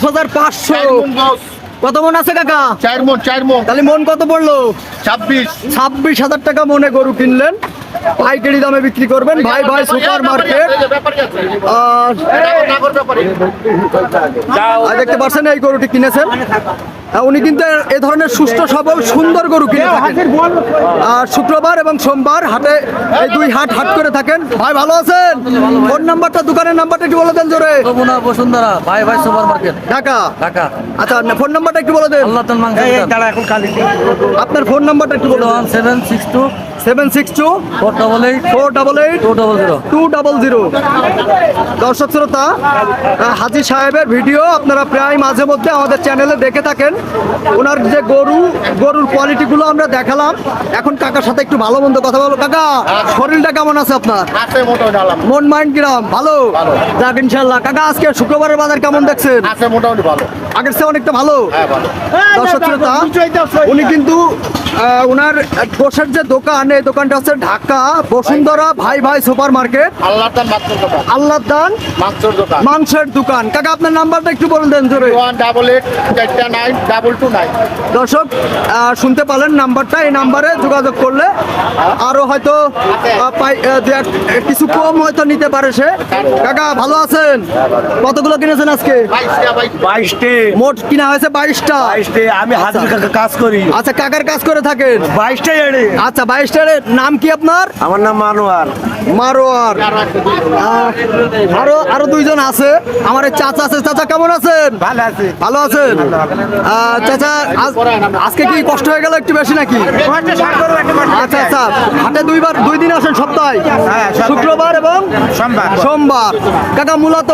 10,500। কত মন আছে কাকা? 4 মন। তাহলে মন কত পড়লো? 26,000 টাকা মনে গরু কিনলেন, পাইকারি দামে বিক্রি করবেন। ভাই ভাই সুপার মার্কেট। আর দেখতে পাচ্ছেন এই গরুটি কিনেছেন, উনি কিন্তু এ ধরনের সুস্থ সবল সুন্দর গরু কিনে থাকেন। আর শুক্রবার এবং সোমবার হাটে এই দুই হাট করে থাকেন। ভাই ভালো আছেন? ফোন নাম্বারটা, দোকানের নাম্বারটা একটু বলে দেন জোরে। যমুনা বসুন্ধরা ভাই ভাই সুপার মার্কেট, ঢাকা। ঢাকা। আচ্ছা, ফোন নাম্বারটা একটু বলে দেন। আল্লাহ তাআলা মাংস আপনার ফোন নাম্বারটা একটু বলে দেন। 762 762 488 488 200। 200। দর্শক শ্রোতা, হাজী সাহেবের ভিডিও আপনারা প্রায় মাঝে মধ্যে আমাদের চ্যানেলে দেখে থাকেন। ওনার যে গরুর কোয়ালিটিগুলো আমরা দেখালাম। এখন কাকার সাথে একটু ভালো মন্দ কথা বলবো। কাকা, শরীরটা কেমন আছে আপনার? মন মাইন্ড কিরাম? ভালো। যাক ইনশাল্লাহ। কাকা, আজকে শুক্রবারের বাজার কেমন দেখছেন? মোটামুটি ভালো, আগের চেয়ে অনেকটা ভালো। দর্শক শ্রোতা, উনি কিন্তু ওনার গোশের যে দোকান, এই দোকানটা হচ্ছে ঢাকা বসুন্ধরা ভাই ভাই সুপার মার্কেট, আল্লাহর দান মাংসের দোকান। কাকা, আপনার নাম্বারটা একটু বলে দেন জোরে। 188 দর্শক শুনতে পারলেন নাম্বারটা। এই নাম্বারে যোগাযোগ করলে আরো হয়তো কিছু কম হয়তো নিতে পারে সে। কাকা ভালো আছেন? কতগুলো কিনেছেন আজকে? 22টি মোট কিনা হয়েছে 22টা। আমি হাজির কাজ করি। আচ্ছা, কাকার কাজ করে থাকেন? 22টা এড়ে। আচ্ছা, 22টার নাম কি আপনার? আমার নাম মারোয়ার। আরো দুইজন আছে, আমার এই চাচা আছে। চাচা কেমন আছেন? ভালো আছেন। চাচা, আজকে কি কষ্ট হয়ে গেল একটু বেশি নাকি? আচ্ছা আচ্ছা, হাটে দুই দিন আসেন সপ্তাহে, শুক্রবার এবং সোমবার। কাকা মূলত